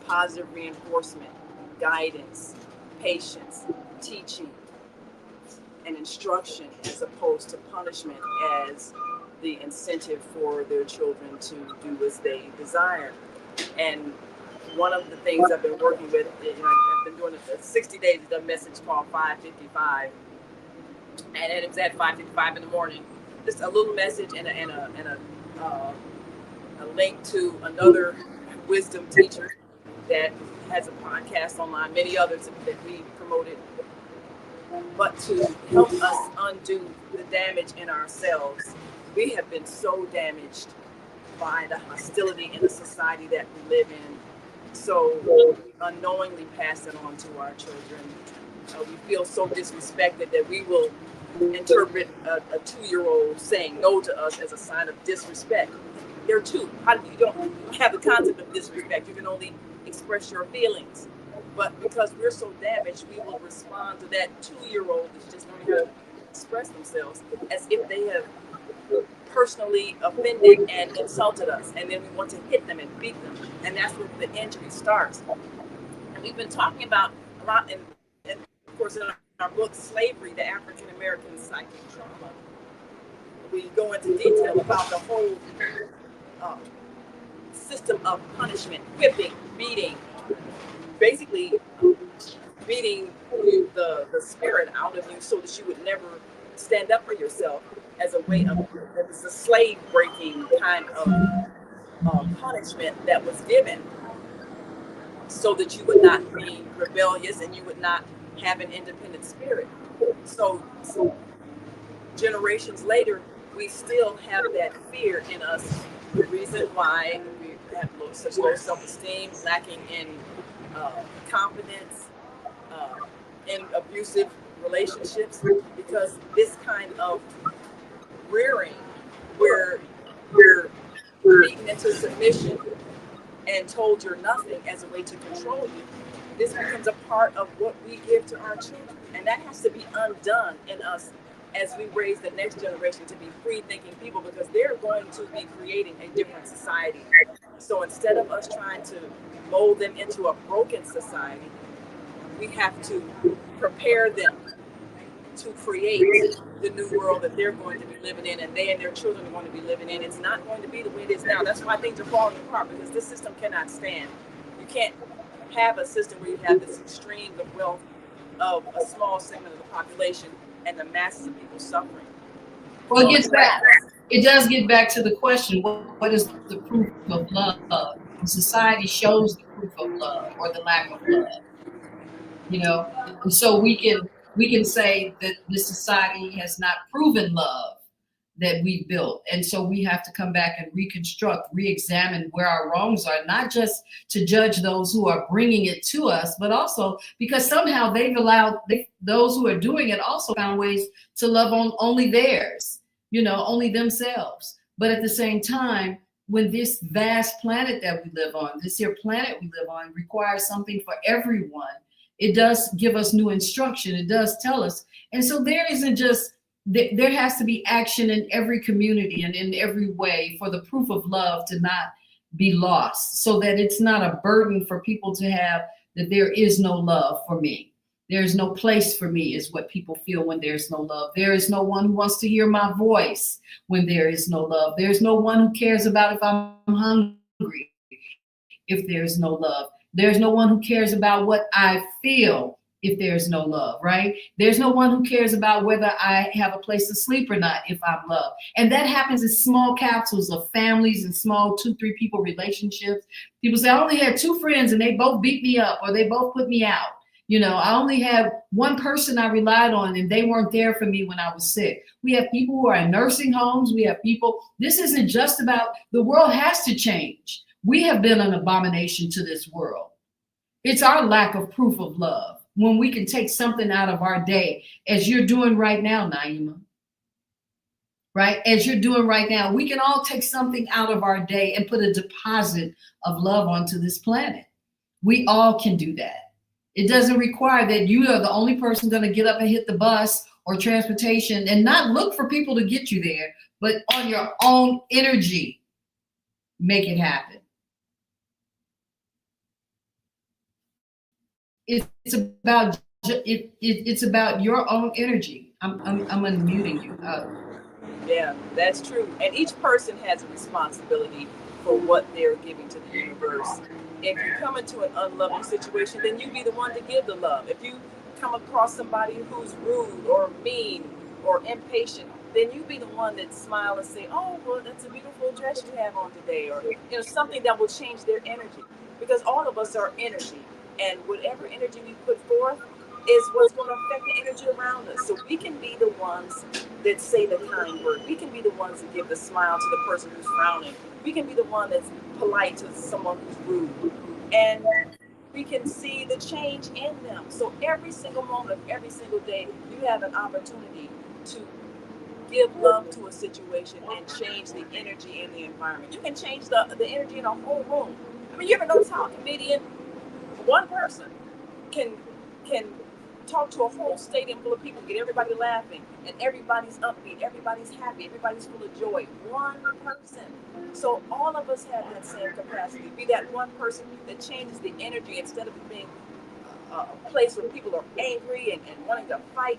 positive reinforcement, guidance, patience, teaching, and instruction as opposed to punishment as the incentive for their children to do as they desire. And one of the things I've been working with, you know, I've been doing a 60 days of a message called 555, and it was at 5:55 in the morning. Just a little message and a link to another wisdom teacher that has a podcast online, many others that we promoted, but to help us undo the damage in ourselves. We have been so damaged by the hostility in the society that we live in. So we unknowingly pass it on to our children. We feel so disrespected that we will interpret a 2-year-old saying no to us as a sign of disrespect. They're 2. You don't have the concept of disrespect. You can only express your feelings. But because we're so damaged, we will respond to that 2-year-old that's just learning how to express themselves as if they have personally offended and insulted us. And then we want to hit them and beat them. And that's where the injury starts. And we've been talking about a lot, and of course, in our book, Slavery, the African American Psychic Trauma, we go into detail about the whole system of punishment, whipping, beating, basically beating the spirit out of you so that you would never stand up for yourself, as a way of, it was a slave breaking kind of punishment that was given so that you would not be rebellious and you would not have an independent spirit. So generations later, we still have that fear in us. The reason why we have such low self-esteem, lacking in confidence, in abusive relationships, because this kind of rearing, where you're beaten into submission and told you're nothing as a way to control you, this becomes a part of what we give to our children, and that has to be undone in us as we raise the next generation to be free-thinking people, because they're going to be creating a different society. So instead of us trying to mold them into a broken society, we have to prepare them to create the new world that they're going to be living in, and they and their children are going to be living in. It's not going to be the way it is now. That's why things are falling apart, because this system cannot stand. You can't have a system where you have this extreme of wealth of a small segment of the population and the masses of people suffering. Well, it does get back to the question, what is the proof of love? Society shows the proof of love or the lack of love, you know? And so we can say that this society has not proven love that we built. And so we have to come back and reconstruct, re-examine where our wrongs are, not just to judge those who are bringing it to us, but also because somehow they've allowed those who are doing it also found ways to love on only theirs, only themselves. But at the same time, when this vast planet that we live on, this here planet we live on, requires something for everyone, it does give us new instruction. It does tell us. And so there isn't just, there has to be action in every community and in every way for the proof of love to not be lost, so that it's not a burden for people to have that there is no love for me. There's no place for me is what people feel when there's no love. There is no one who wants to hear my voice when there is no love. There's no one who cares about if I'm hungry if there's no love. There's no one who cares about what I feel if there's no love, right? There's no one who cares about whether I have a place to sleep or not if I'm loved. And that happens in small capsules of families and small 2-3 people relationships. People say, I only had 2 friends and they both beat me up or they both put me out. I only had one person I relied on and they weren't there for me when I was sick. We have people who are in nursing homes. We have people, this isn't just about, the world has to change. We have been an abomination to this world. It's our lack of proof of love. When we can take something out of our day, as you're doing right now, Naima, right? As you're doing right now, we can all take something out of our day and put a deposit of love onto this planet. We all can do that. It doesn't require that you are the only person going to get up and hit the bus or transportation and not look for people to get you there, but on your own energy, make it happen. It's about your own energy. I'm unmuting you. Yeah, that's true. And each person has a responsibility for what they're giving to the universe. If you come into an unloving situation, then you be the one to give the love. If you come across somebody who's rude or mean or impatient, then you be the one that smile and say, oh, well, that's a beautiful dress you have on today, or something that will change their energy. Because all of us are energy. And whatever energy we put forth is what's going to affect the energy around us. So we can be the ones that say the kind word. We can be the ones that give the smile to the person who's frowning. We can be the one that's polite to someone who's rude. And we can see the change in them. So every single moment of every single day, you have an opportunity to give love to a situation and change the energy in the environment. You can change the energy in a whole room. I mean, you ever notice how a comedian, one person can talk to a whole stadium full of people, get everybody laughing, and everybody's upbeat, everybody's happy, everybody's full of joy. One person. So all of us have that same capacity. Be that one person that changes the energy instead of being a place where people are angry and wanting to fight.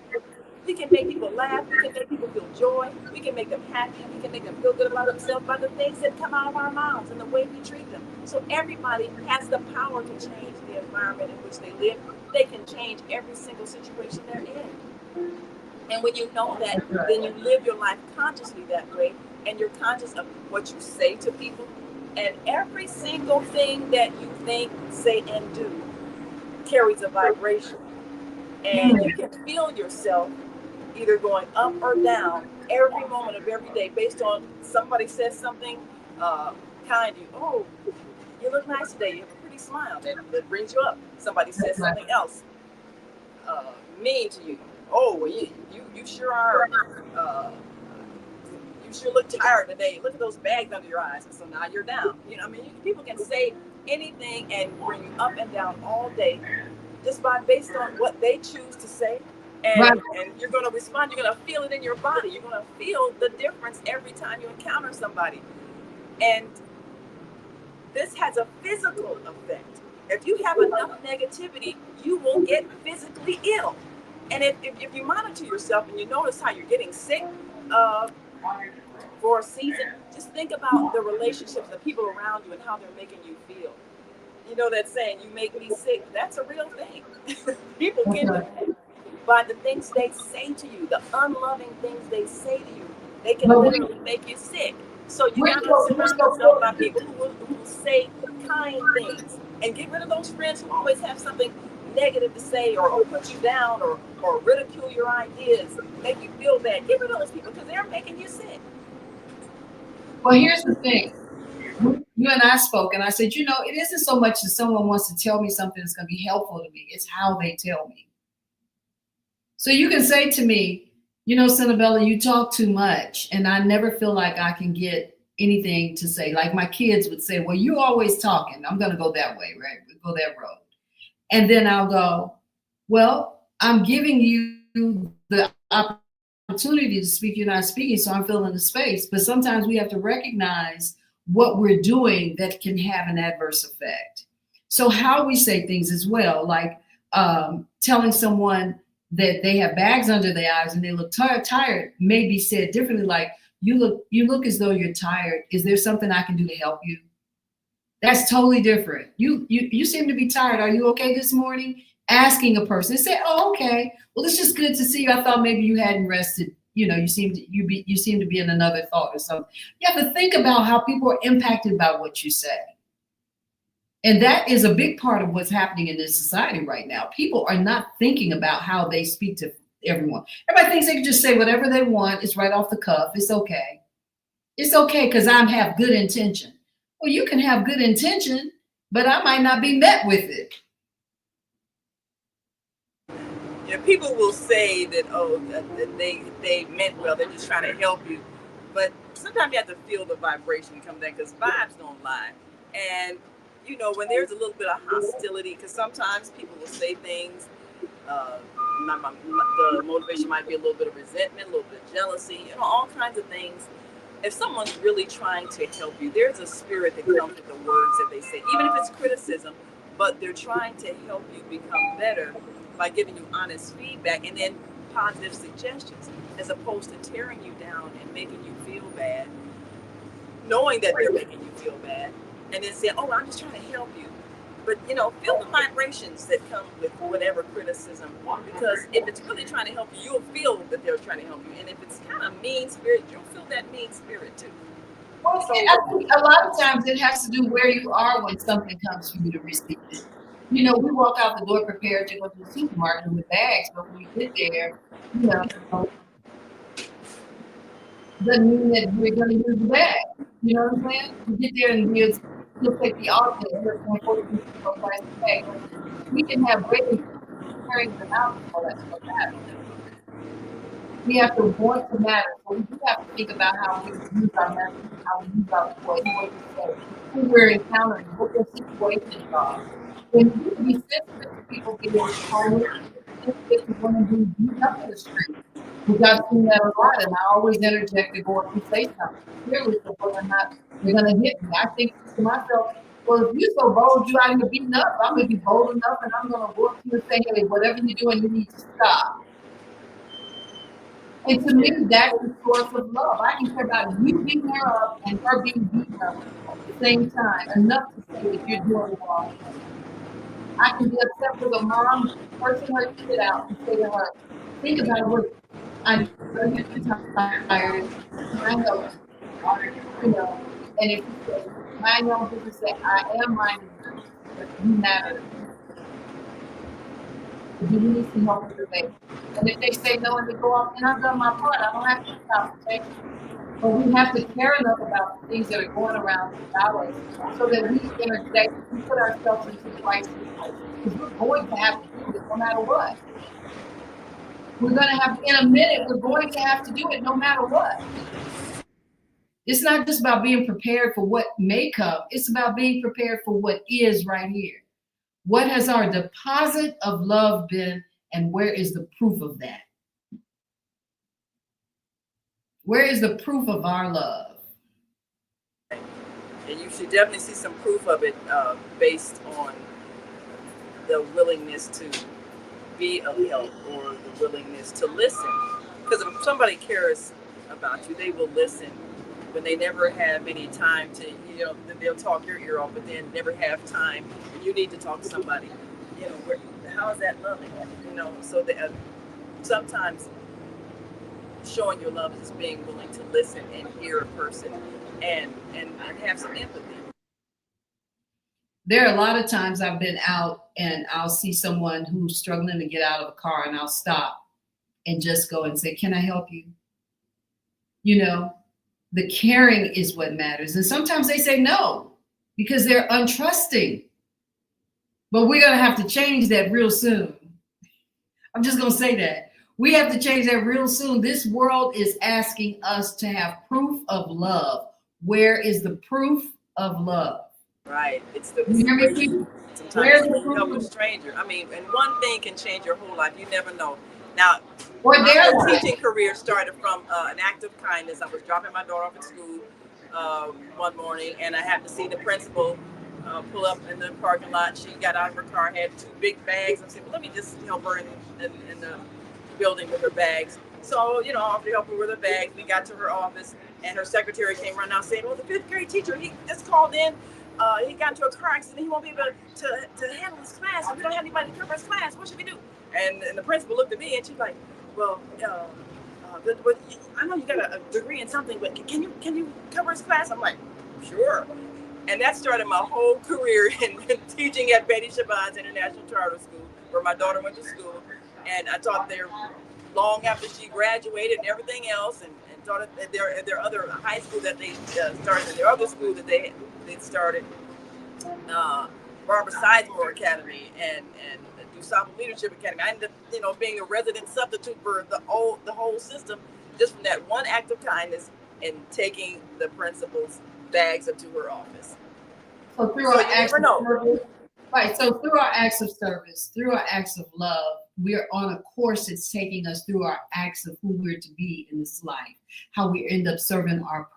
We can make people laugh. We can make people feel joy. We can make them happy. We can make them feel good about themselves by the things that come out of our mouths and the way we treat them. So everybody has the power to change the environment in which they live. They can change every single situation they're in. And when you know that, then you live your life consciously that way, and you're conscious of what you say to people. And every single thing that you think, say, and do carries a vibration. And you can feel yourself either going up or down every moment of every day based on somebody says something kind to you. Oh, you look nice today. You have a pretty smile. That brings you up. Somebody says something else mean to you. Oh, well, you sure are. You sure look tired today. Look at those bags under your eyes. And so now you're down. People can say anything and bring you up and down all day just based on what they choose to say and you're going to respond. You're going to feel it in your body. You're going to feel the difference every time you encounter somebody. And this has a physical effect. If you have enough negativity, you will get physically ill. And if you monitor yourself and you notice how you're getting sick for a season, just think about the relationships, the people around you, and how they're making you feel. You know that saying, you make me sick. That's a real thing. People get affected by the things they say to you, the unloving things they say to you. They can literally make you sick. So you got to surround yourself by people who say kind things, and get rid of those friends who always have something negative to say, or put you down, or ridicule your ideas, make you feel bad. Get rid of those people because they're making you sick. Well, here's the thing. You and I spoke, and I said, it isn't so much that someone wants to tell me something that's going to be helpful to me. It's how they tell me. So you can say to me, Senabella, you talk too much, and I never feel like I can get anything to say. Like my kids would say, well, you're always talking. I'm going to go that way, right? Go that road. And then I'll go, well, I'm giving you the opportunity to speak. You're not speaking, so I'm filling the space. But sometimes we have to recognize what we're doing that can have an adverse effect. So how we say things as well, like telling someone that they have bags under their eyes and they look tired, may be said differently, like, you look as though you're tired. Is there something I can do to help you? That's totally different. You seem to be tired. Are you okay this morning? Asking a person, say, oh, okay. Well, it's just good to see you. I thought maybe you hadn't rested. You seem to be in another thought or something. You have to think about how people are impacted by what you say. And that is a big part of what's happening in this society right now. People are not thinking about how they speak to everyone. Everybody thinks they can just say whatever they want. It's right off the cuff. It's okay. It's okay because I have good intention. Well, you can have good intention, but I might not be met with it. People will say that, that they meant well, they're just trying to help you. But sometimes you have to feel the vibration come down, because vibes don't lie. And, when there's a little bit of hostility, because sometimes people will say things, the motivation might be a little bit of resentment, a little bit of jealousy, all kinds of things. If someone's really trying to help you, there's a spirit that comes with the words that they say, even if it's criticism, but they're trying to help you become better by giving you honest feedback and then positive suggestions, as opposed to tearing you down and making you feel bad, knowing that they're making you feel bad, and then say, oh, I'm just trying to help you. But, feel the vibrations that come with whatever criticism, because if it's really trying to help you, you'll feel that they're trying to help you. And if it's kind of mean spirit, you'll feel that mean spirit too. Well, I think a lot of times it has to do where you are when something comes for you to receive it. We walk out the door prepared to go to the supermarket with bags, but when we get there, doesn't mean that we're going to use the bag. You know what I'm saying? We get there and we'll take the outfit and price the bag. We can have ways of carrying them out and all that stuff happens. We have to want to matter. So we do have to think about how we use our message, how we use our voice, what we say, who we're encountering, what their situations are. And we can be sensitive to people getting harder, sensitive to women being beat up in the street. Because I've seen that a lot, and I always interject to go and say something clearly, so whether or not they're going to hit me. I think to myself, well, if you're so bold, you out here beating up, I'm going to be bold enough, and I'm going to work you and say, hey, whatever you're doing, you need to stop. And to me, that's the source of love. I can care about you beating her up and her being beaten up at the same time, enough to say that you're doing the wrong thing. I can be upset with a mom cursing her kid out and say to her, think about what I know you're tired. I know, and if you say, my young people say, I am minded, but you matter. Do you need some help with your baby? And if they say no and they go off, then I've done my part. I don't have to stop protection. But we have to care enough about the things that are going around about us so that we interject, we put ourselves into the right situation. Because we're going to have to do it no matter what. We're going to have, in a minute, we're going to have to do it no matter what. It's not just about being prepared for what may come. It's about being prepared for what is right here. What has our deposit of love been, And where is the proof of that? Where is the proof of our love? And you should definitely see some proof of it based on the willingness to be of help or the willingness to listen. Because if somebody cares about you, they will listen when they never have any time to, they'll talk your ear off, but then never have time. You need to talk to somebody. How is that loving? So that sometimes showing your love is being willing to listen and hear a person and have some empathy. There are a lot of times I've been out and I'll see someone who's struggling to get out of a car, and I'll stop and just go and say, "Can I help you?" The caring is what matters. And sometimes they say no because they're untrusting. But we're going to have to change that real soon. I'm just going to say that. We have to change that real soon. This world is asking us to have proof of love. Where is the proof of love? Right. It's the sometimes you help a stranger. And one thing can change your whole life. You never know. Now, my whole teaching career started from an act of kindness. I was dropping my daughter off at school one morning, and I happened to see the principal pull up in the parking lot. She got out of her car, had 2 big bags. I said, well, let me just help her in the building with her bags. So, I offered to help her with her bags. We got to her office, and her secretary came running out saying, well, the 5th grade teacher, he just called in. He got into a car accident. He won't be able to handle his class. We don't have anybody to cover his class. What should we do? And the principal looked at me, and she's like, well, I know you got a degree in something, but can you cover his class? I'm like, sure. And that started my whole career in teaching at Betty Shabazz International Charter School, where my daughter went to school. And I taught there long after she graduated and everything else, and taught at their other high school that they started, in their other school that they started, Barbara Sizemore Academy and DuSable Leadership Academy. I ended up, being a resident substitute for the whole system, just from that one act of kindness and taking the principal's bags up to her office. So through our acts of service, right? So through our acts of service, through our acts of love, we're on a course that's taking us through our acts of who we're to be in this life, how we end up serving our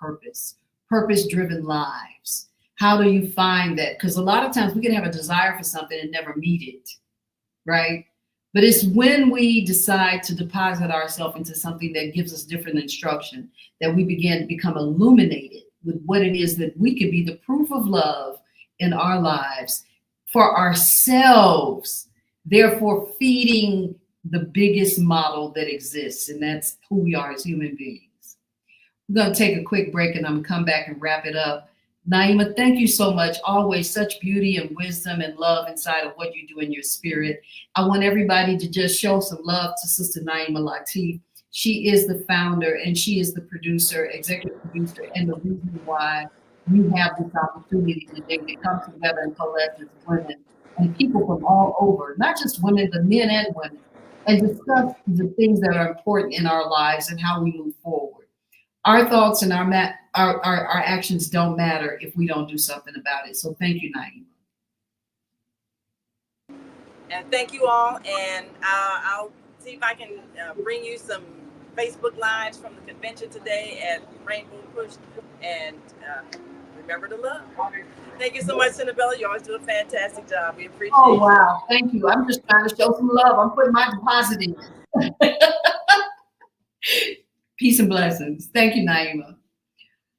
purpose-driven lives. How do you find that? Because a lot of times we can have a desire for something and never meet it, right? But it's when we decide to deposit ourselves into something that gives us different instruction that we begin to become illuminated with what it is that we could be the proof of love in our lives for ourselves, therefore feeding the biggest model that exists, and that's who we are as human beings. We're going to take a quick break, and I'm going to come back and wrap it up. Naima, thank you so much. Always such beauty and wisdom and love inside of what you do in your spirit. I want everybody to just show some love to Sister Naima Latif. She is the founder and she is the producer, executive producer, and the reason why we have this opportunity today to come together and coalesce as women and people from all over, not just women, but men and women, and discuss the things that are important in our lives and how we move forward. Our thoughts and our actions don't matter if we don't do something about it. So thank you, Naima. And thank you all. And I'll see if I can bring you some Facebook Lives from the convention today at Rainbow Push. And remember to love. Thank you so much, Senabella. You always do a fantastic job. We appreciate it. Oh, wow. Thank you. I'm just trying to show some love. I'm putting my deposit in. Peace and blessings. Thank you, Naima.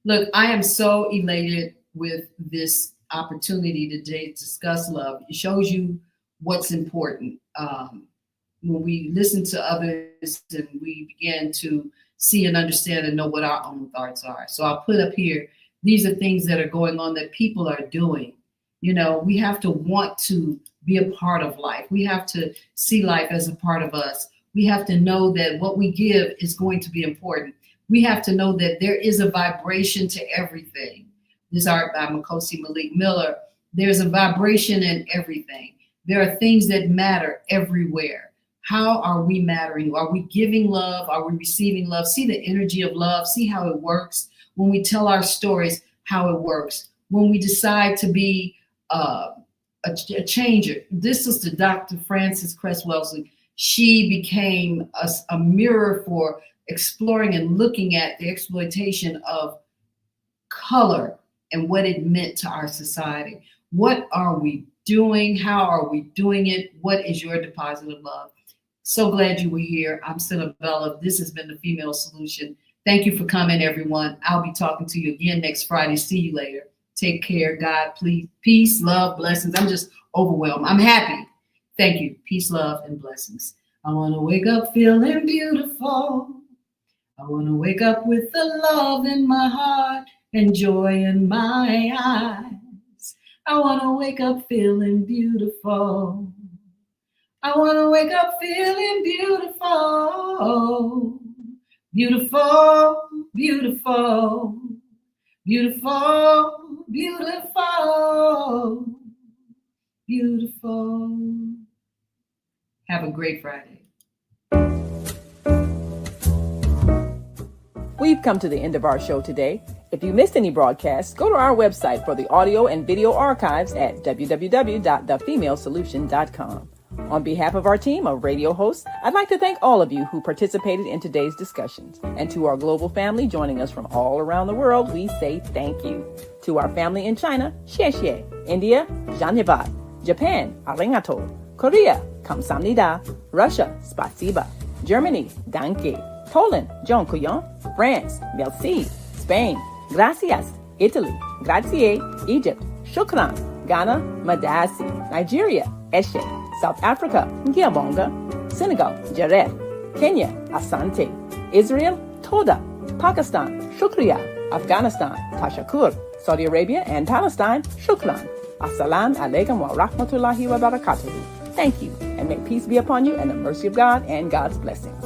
Look, I am so elated with this opportunity today to discuss love. It shows you what's important. When we listen to others and we begin to see and understand and know what our own thoughts are. So I'll put up here, these are things that are going on that people are doing. We have to want to be a part of life. We have to see life as a part of us. We have to know that what we give is going to be important. We have to know that there is a vibration to everything. This art by Makosi Malik Miller. There's a vibration in everything. There are things that matter everywhere. How are we mattering? Are we giving love? Are we receiving love? See the energy of love. See how it works. When we tell our stories, how it works. When we decide to be a changer. This is to Dr. Frances Cress Wellesley. She became a mirror for exploring and looking at the exploitation of color and what it meant to our society. What are we doing? How are we doing it? What is your deposit of love? So glad you were here. I'm Senabella. This has been the Female Solution. Thank you for coming, everyone. I'll be talking to you again next Friday. See you later. Take care. God, please. Peace, love, blessings. I'm just overwhelmed. I'm happy. Thank you. Peace, love, and blessings. I want to wake up feeling beautiful. I want to wake up with the love in my heart and joy in my eyes. I want to wake up feeling beautiful. I want to wake up feeling beautiful. Beautiful, beautiful, beautiful, beautiful, beautiful. Have a great Friday. We've come to the end of our show today. If you missed any broadcasts, go to our website for the audio and video archives at www.thefemalesolution.com. On behalf of our team of radio hosts, I'd like to thank all of you who participated in today's discussions. And to our global family joining us from all around the world, we say thank you. To our family in China, xie xie. India, dhanyavad. Japan, arigato. Korea, kamsamnida. Russia, spasiba. Germany, danke. Poland, dziękuję. France, merci. Spain, gracias. Italy, grazie. Egypt, shukran. Ghana, madasi. Nigeria, eshe. South Africa, Ngiyabonga. Senegal, Jaref. Kenya, Asante. Israel, Toda. Pakistan, Shukriya. Afghanistan, Tashakur. Saudi Arabia and Palestine, Shukran. Assalamu alaikum wa rahmatullahi wa barakatuhu. Thank you, and may peace be upon you and the mercy of God and God's blessings.